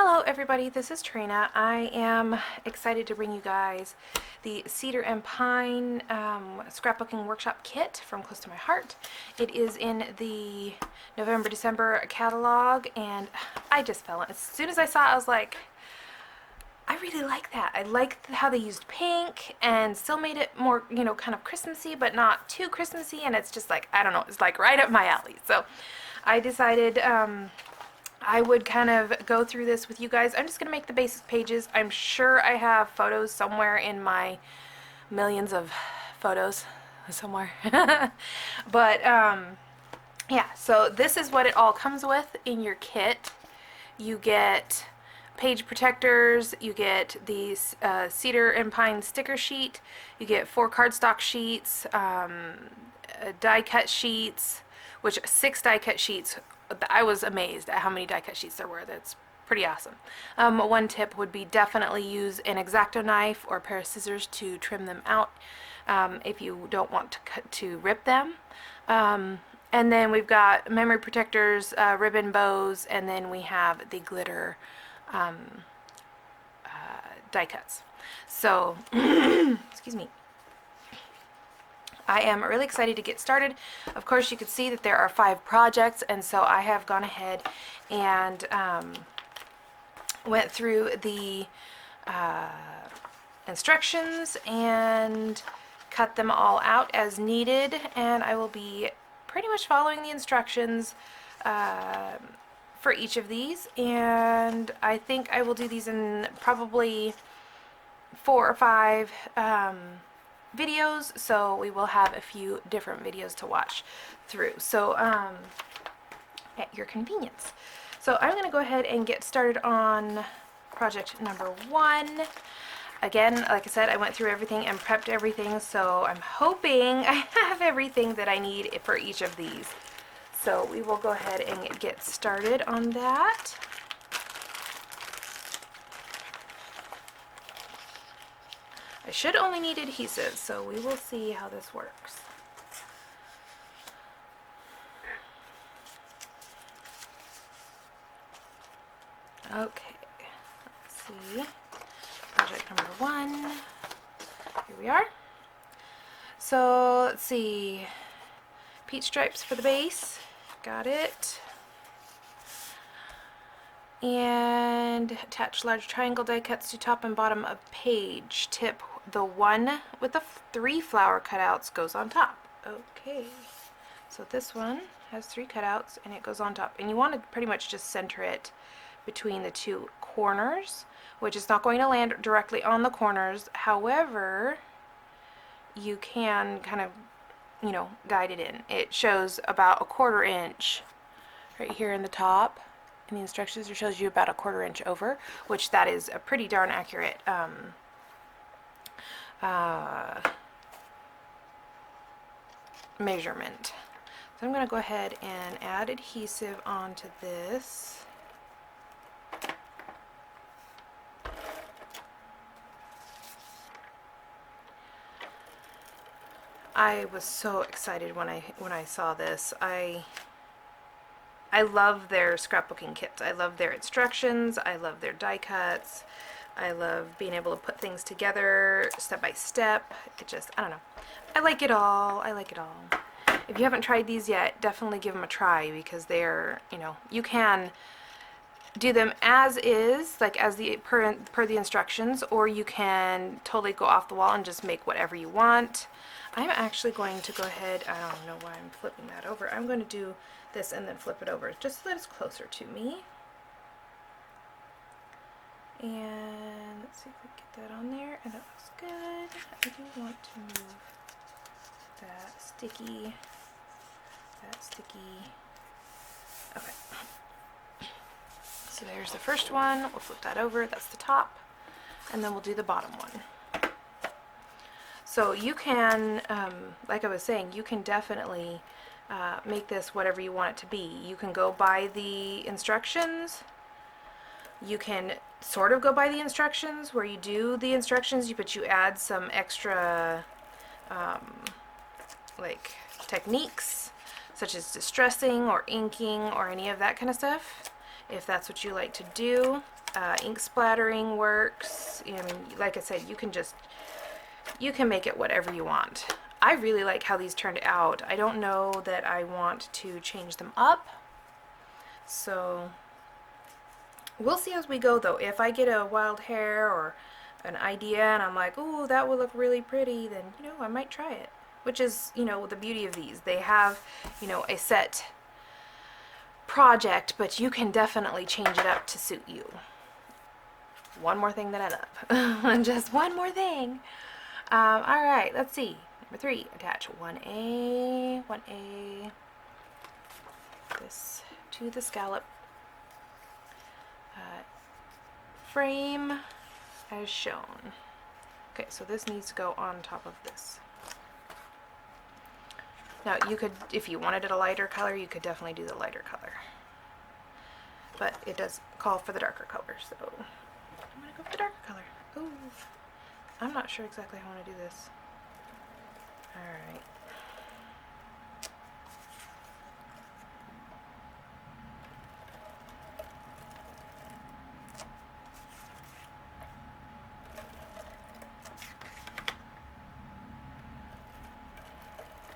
Hello everybody, this is Trina. I am excited to bring you guys the Cedar and Pine Scrapbooking Workshop Kit from Close to My Heart. It is in the November-December catalog, and I just fell in. As soon as I saw it, I was like, I really like that. I like how they used pink and still made it more, kind of Christmassy, but not too Christmassy, and it's just like, I don't know, it's like right up my alley. So I decided I would kind of go through this with you guys. I'm just going to make the basic pages. I'm sure I have photos somewhere in my millions of photos somewhere. But yeah, so this is what it all comes with in your kit. You get page protectors, you get these cedar and pine sticker sheet, you get 4 cardstock sheets, die cut sheets, which 6 die cut sheets. I was amazed at how many die cut sheets there were. That's pretty awesome. One tip would be definitely use an X-Acto knife or a pair of scissors to trim them out if you don't want to rip them. And then we've got memory protectors, ribbon bows, and then we have the glitter die cuts. So, excuse me. I am really excited to get started. Of course, you can see that there are 5 projects, and so I have gone ahead and went through the instructions and cut them all out as needed, and I will be pretty much following the instructions for each of these, and I think I will do these in probably 4 or 5 videos, so we will have a few different videos to watch through, so at your convenience. So I'm going to go ahead and get started on project number 1. Again, like I said, I went through everything and prepped everything, so I'm hoping I have everything that I need for each of these. So we will go ahead and get started on that. I should only need adhesive, so we will see how this works. Okay, let's see. Project number 1. Here we are. So let's see. Peach stripes for the base. Got it. And attach large triangle die cuts to top and bottom of page. Tip: the one with the 3 flower cutouts goes on top. Okay, so this one has 3 cutouts and it goes on top, and you want to pretty much just center it between the 2 corners, which is not going to land directly on the corners. However, you can kind of, guide it in. It shows about a 1/4 inch right here in the top. In the instructions, it shows you about a 1/4 inch over, which that is a pretty darn accurate measurement. So I'm going to go ahead and add adhesive onto this. I was so excited when I saw this. I love their scrapbooking kits. I love their instructions. I love their die cuts. I love being able to put things together step by step. It just, I don't know. I like it all. I like it all. If you haven't tried these yet, definitely give them a try, because they're, you can do them as is, like as the per the instructions, or you can totally go off the wall and just make whatever you want. I'm actually going to go ahead, I don't know why I'm flipping that over. I'm going to do this and then flip it over just so that it's closer to me. And let's see if we can get that on there, and that looks good. I do want to move that sticky. Okay. So there's the first one. We'll flip that over. That's the top. And then we'll do the bottom one. So you can, like I was saying, you can definitely make this whatever you want it to be. You can go by the instructions. You can sort of go by the instructions, where you do the instructions, but you add some extra like techniques, such as distressing or inking or any of that kind of stuff. if that's what you like to do. Ink splattering works. I mean, like I said, you can make it whatever you want. I really like how these turned out. I don't know that I want to change them up. So we'll see as we go though. If I get a wild hair or an idea and I'm like, oh, that would look really pretty, then, I might try it. Which is, the beauty of these. They have, a set project, but you can definitely change it up to suit you. One more thing that I love. Just one more thing. All right, let's see. Number 3, attach 1A, this to the scallop frame as shown. Okay, so this needs to go on top of this. Now you could, if you wanted it a lighter color, you could definitely do the lighter color. But it does call for the darker color, so I'm gonna go for the darker color. Ooh, I'm not sure exactly how I want to do this. Alright.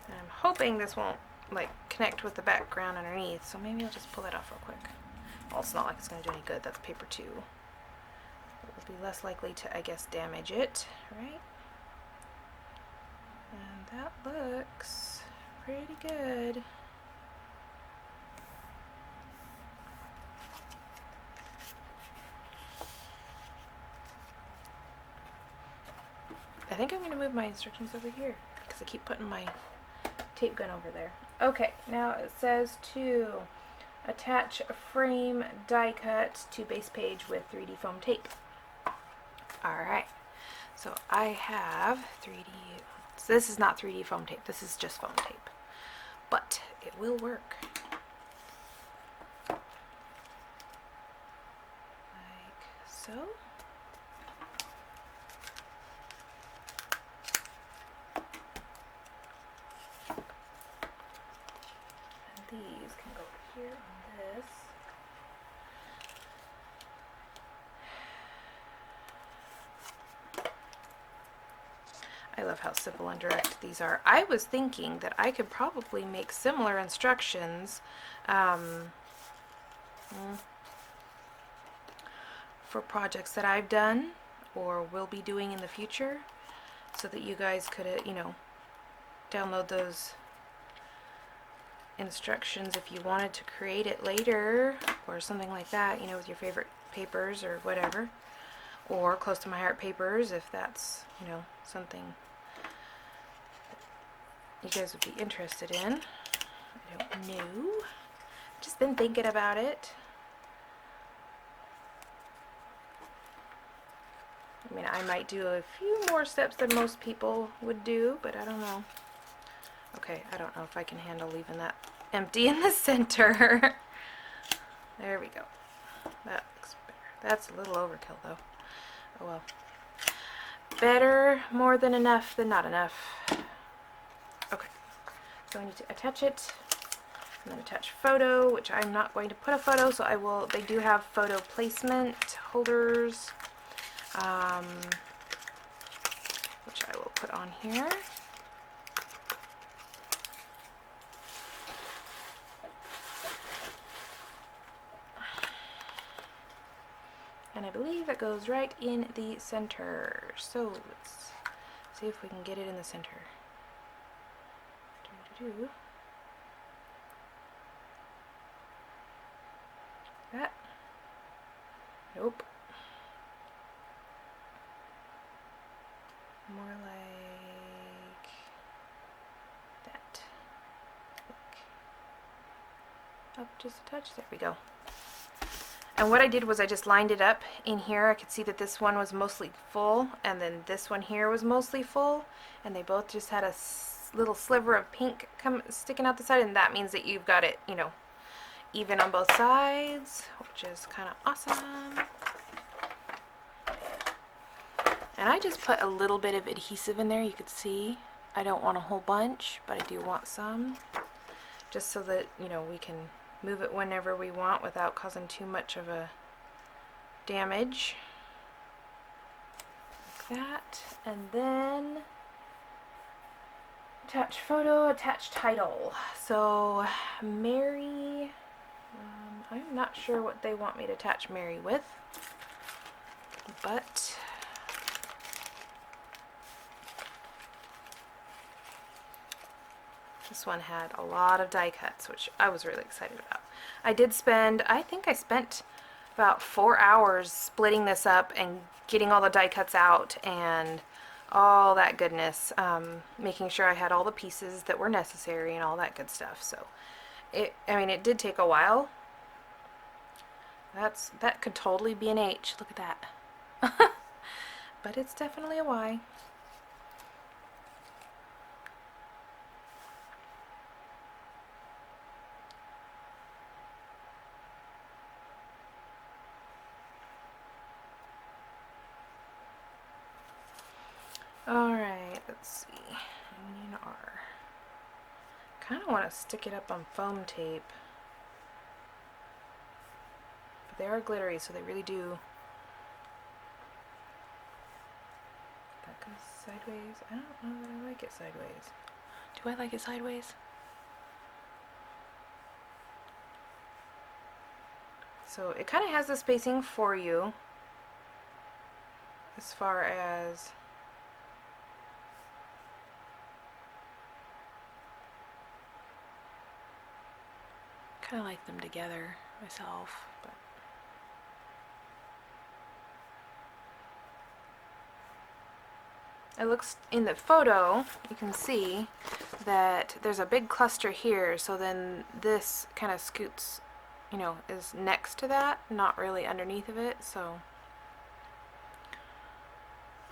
I'm hoping this won't connect with the background underneath, so maybe I'll just pull that off real quick. Well, it's not like it's going to do any good. That's paper 2. It will be less likely to, I guess, damage it, right? And that looks pretty good. I think I'm going to move my instructions over here because I keep putting my tape gun over there. Okay, now it says to attach a frame die cut to base page with 3D foam tape. Alright, so I have 3D, so this is not 3D foam tape, this is just foam tape, but it will work. Like so. These can go here on this. I love how simple and direct these are. I was thinking that I could probably make similar instructions for projects that I've done or will be doing in the future, so that you guys could, download those instructions if you wanted to create it later or something like that, with your favorite papers or whatever, or close to my heart papers if that's, something you guys would be interested in. I don't know. Just been thinking about it. I mean, I might do a few more steps than most people would do, but I don't know. Okay, I don't know if I can handle leaving that empty in the center. There we go. That looks better. That's a little overkill though. Oh well. Better more than enough than not enough. Okay, so I need to attach it, and then attach photo, which I'm not going to put a photo, so I will, they do have photo placement holders, which I will put on here. And I believe it goes right in the center. So let's see if we can get it in the center. That. Nope. More like that. Up just a touch. There we go. And what I did was I just lined it up in here. I could see that this one was mostly full, and then this one here was mostly full, and they both just had a little sliver of pink sticking out the side, and that means that you've got it, even on both sides, which is kind of awesome. And I just put a little bit of adhesive in there. You could see I don't want a whole bunch, but I do want some, just so that we can move it whenever we want without causing too much of a damage. Like that. And then attach photo, attach title. So Mary, I'm not sure what they want me to attach Mary with, but this one had a lot of die cuts, which I was really excited about. I think I spent about 4 hours splitting this up and getting all the die cuts out and all that goodness, making sure I had all the pieces that were necessary and all that good stuff. So it did take a while. That could totally be an H. Look at that. But it's definitely a Y. Alright, let's see. Union R. Kind of want to stick it up on foam tape. But they are glittery, so they really do. That goes sideways. I don't know that I like it sideways. Do I like it sideways? So it kind of has the spacing for you as far as kind of like them together myself, but it looks, in the photo you can see that there's a big cluster here, so then this kind of scoots, you know, is next to that, not really underneath of it. So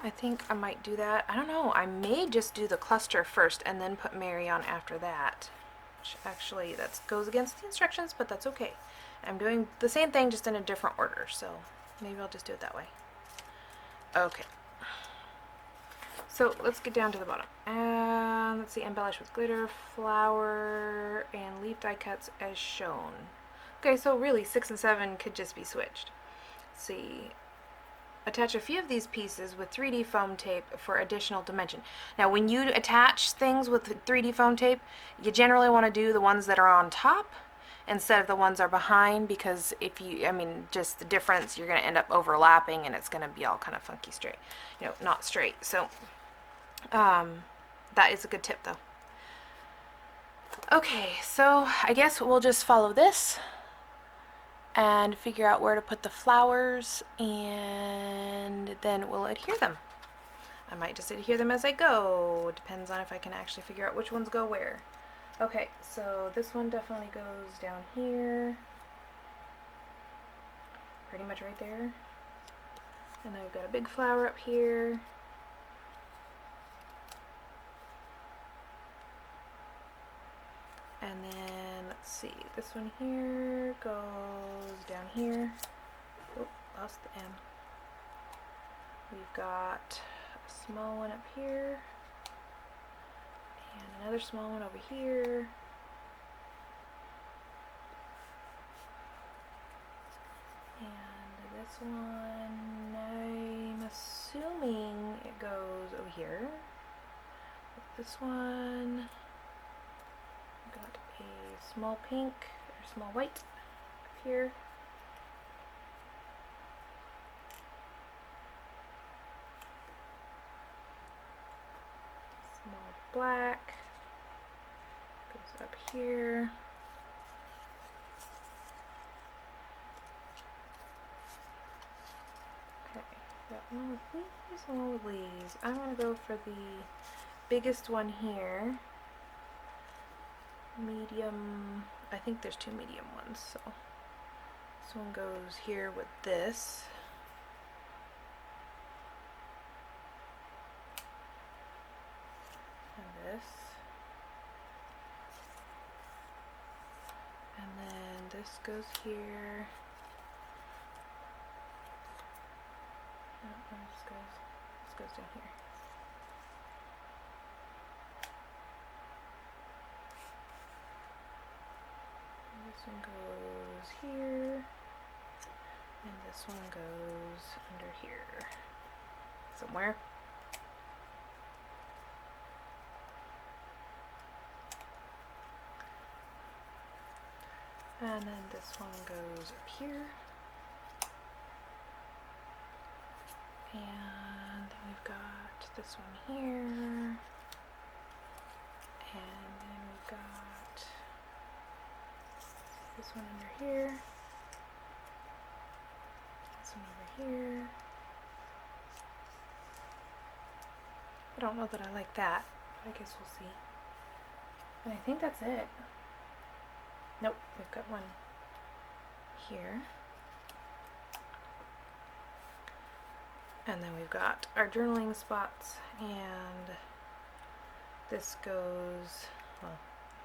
I think I might do that. I don't know, I may just do the cluster first and then put Mary on after that. Actually, that goes against the instructions, but that's okay. I'm doing the same thing, just in a different order, so maybe I'll just do it that way. Okay. So let's get down to the bottom. And let's see, embellish with glitter, flower, and leaf die cuts as shown. Okay, so really 6 and 7 could just be switched. Let's see. Attach a few of these pieces with 3D foam tape for additional dimension. Now when you attach things with 3D foam tape, you generally want to do the ones that are on top instead of the ones that are behind, because if you, just the difference, you're going to end up overlapping and it's going to be all kind of funky straight, you know, not straight. So that is a good tip though. Okay, so I guess we'll just follow this and figure out where to put the flowers, and then we'll adhere them. I might just adhere them as I go. Depends on if I can actually figure out which ones go where. Okay, so this one definitely goes down here. Pretty much right there. And then we've got a big flower up here. And then, let's see, this one here goes down here. Oh, lost the M. We've got a small one up here. And another small one over here. And this one, I'm assuming it goes over here. This one, got a small pink or small white up here. Small black goes up here. Okay, got one with these, one with these. I'm gonna go for the biggest one here. Medium, I think there's 2 medium ones, so this one goes here with this. And this. And then this goes here. No, this goes down here. This one goes here, and this one goes under here somewhere. And then this one goes up here. And then we've got this one here. And then we've got this one under here. This one over here. I don't know that I like that, but I guess we'll see. And I think that's it. Nope, we've got one here. And then we've got our journaling spots, and this goes, well,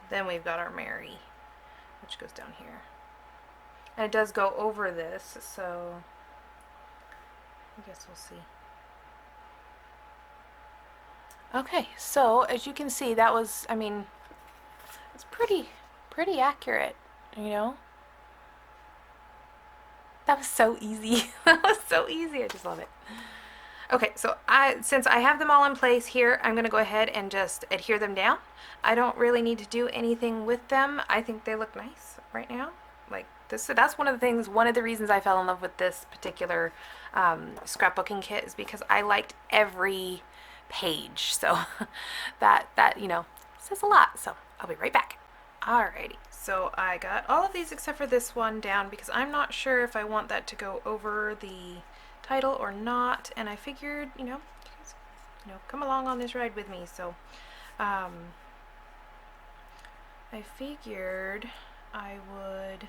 then we've got our Mary, which goes down here. And it does go over this, so I guess we'll see. Okay, so as you can see, that was, I mean, it's pretty accurate, you know? That was so easy. That was so easy. I just love it. Okay, so since I have them all in place here, I'm going to go ahead and just adhere them down. I don't really need to do anything with them. I think they look nice right now. Like this, so that's one of the reasons I fell in love with this particular scrapbooking kit is because I liked every page. So that you know says a lot. So I'll be right back. Alrighty, so I got all of these except for this one down because I'm not sure if I want that to go over the title or not, and I figured, you know, come along on this ride with me. So I figured I would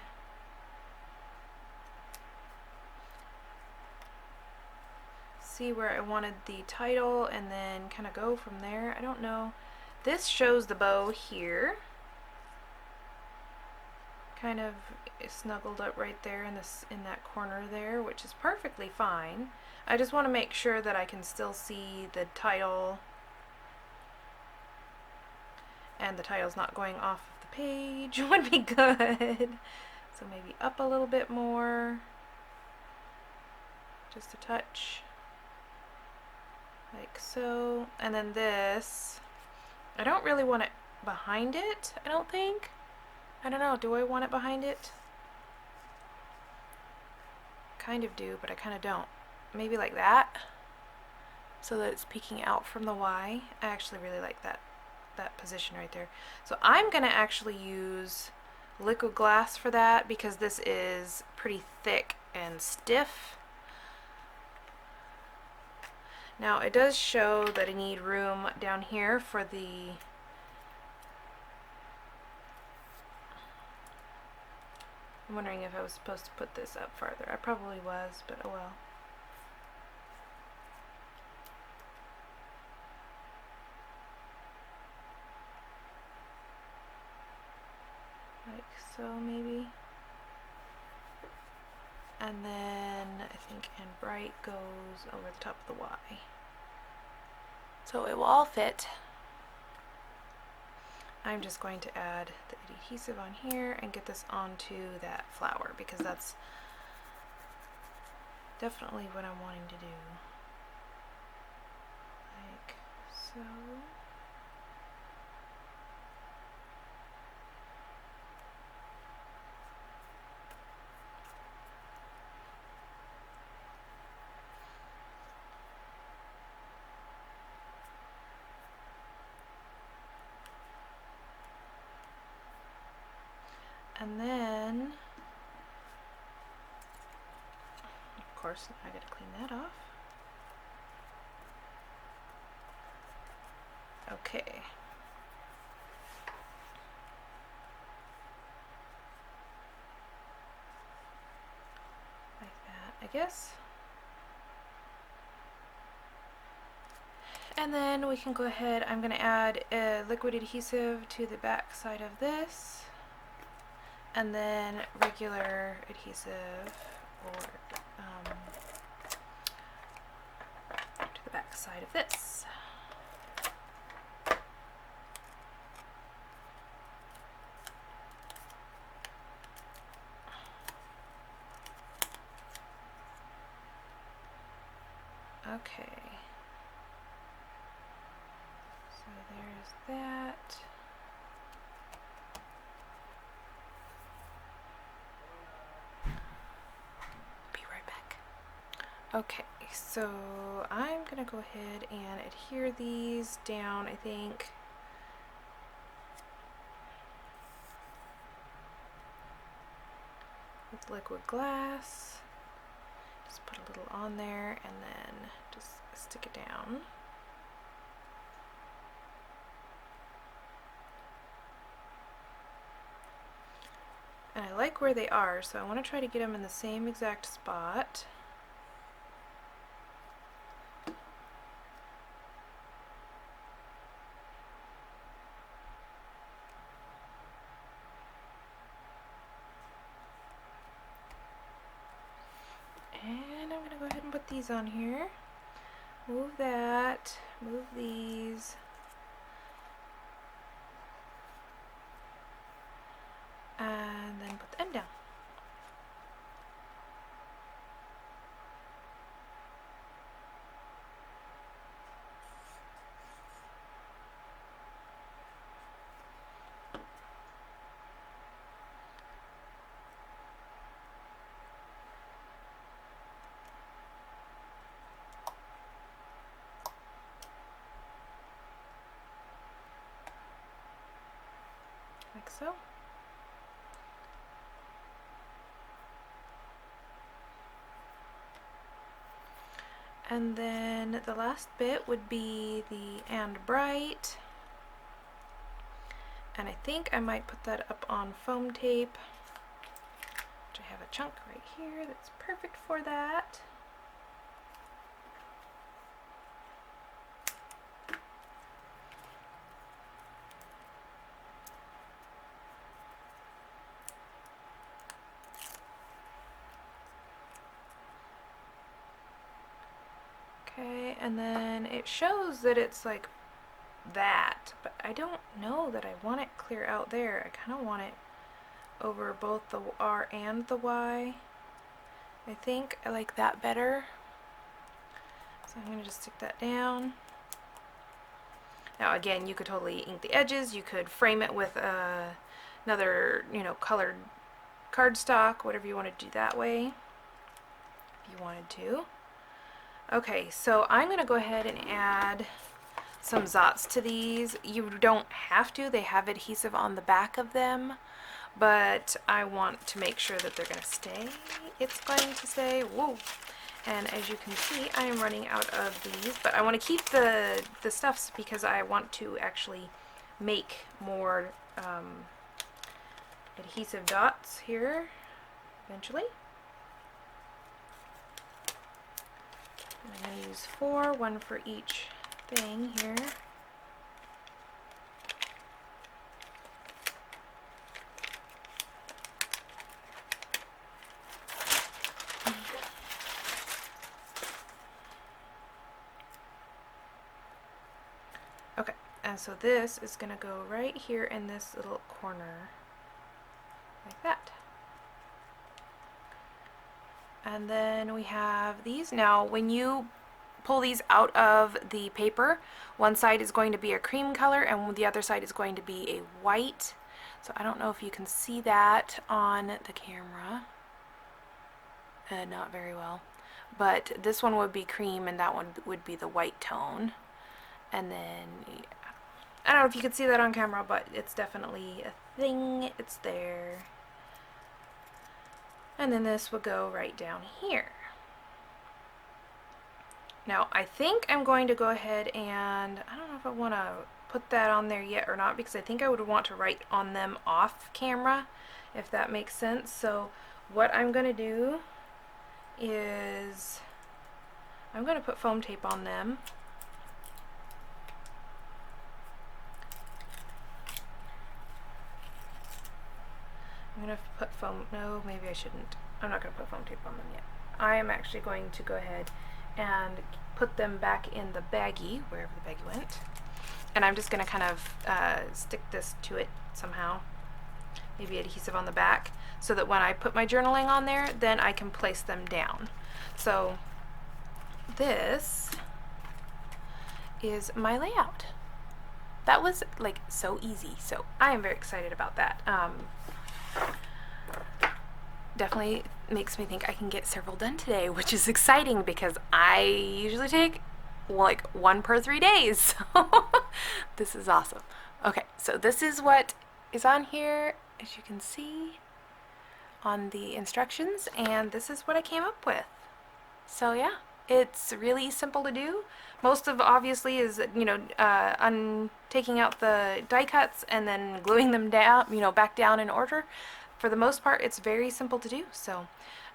see where I wanted the title and then kind of go from there. I don't know. This shows the bow here, kind of snuggled up right there in that corner there, which is perfectly fine. I just want to make sure that I can still see the title and the title's not going off of the page would be good. So maybe up a little bit more, just a touch, like so. And then this, I don't really want it behind it, I don't think. I don't know, do I want it behind it? Kind of do, but I kind of don't. Maybe like that, so that it's peeking out from the Y. I actually really like that position right there. So I'm gonna actually use liquid glass for that because this is pretty thick and stiff. Now it does show that I need room down here for the I'm wondering if I was supposed to put this up farther. I probably was, but oh well. Like so, maybe. And then I think "and bright" goes over the top of the Y. So it will all fit. I'm just going to add the adhesive on here and get this onto that flower because that's definitely what I'm wanting to do. Like so. And then, of course, I gotta clean that off. Okay. Like that, I guess. And then we can go ahead, I'm gonna add a liquid adhesive to the back side of this. And then regular adhesive or to the back side of this. Okay. So there's that. Be right back. Okay, so I'm gonna go ahead and adhere these down, I think. With liquid glass. Just put a little on there and then just stick it down. And I like where they are, so I want to try to get them in the same exact spot. And I'm going to go ahead and put these on here. Move that, move these. And then put the end down. Like so. And then the last bit would be the and bright. And I think I might put that up on foam tape, which I have a chunk right here that's perfect for that. Okay, and then it shows that it's like that, but I don't know that I want it clear out there. I kind of want it over both the R and the Y. I think I like that better. So I'm going to just stick that down. Now again, you could totally ink the edges. You could frame it with another, colored cardstock, whatever you want to do that way, if you wanted to. Okay, so I'm going to go ahead and add some Zots to these. You don't have to. They have adhesive on the back of them, but I want to make sure that they're going to stay. It's going to stay. Whoa! And as you can see, I am running out of these, but I want to keep the stuffs because I want to actually make more adhesive dots here eventually. I'm going to use 4, one for each thing here. Okay, and so this is going to go right here in this little corner, like that. And then we have these. Now, when you pull these out of the paper, one side is going to be a cream color and the other side is going to be a white. So I don't know if you can see that on the camera. Not very well. But this one would be cream and that one would be the white tone. And then, I don't know if you can see that on camera, but it's definitely a thing. It's there. And then this will go right down here. Now I think I'm going to go ahead and, I don't know if I want to put that on there yet or not, because I think I would want to write on them off camera, if that makes sense. So what I'm going to do is I'm going to put foam tape on them. I'm going to put foam, no, maybe I shouldn't. I'm not going to put foam tape on them yet. I am actually going to go ahead and put them back in the baggie, wherever the baggie went. And I'm just going to kind of stick this to it somehow. Maybe adhesive on the back, so that when I put my journaling on there, then I can place them down. So this is my layout. That was like so easy, so I am very excited about that. Definitely makes me think I can get several done today, which is exciting because I usually take like one per 3 days. So this is awesome. Okay, so this is what is on here, as you can see on the instructions, and this is what I came up with. So yeah, it's really simple to do. Most of obviously is, you know, taking out the die cuts and then gluing them down, you know, back down in order. For the most part, it's very simple to do. So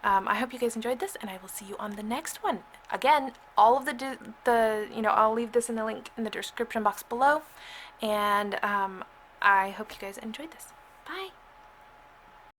I hope you guys enjoyed this, and I will see you on the next one. Again, all of the you know, I'll leave this in the link in the description box below, and I hope you guys enjoyed this. Bye.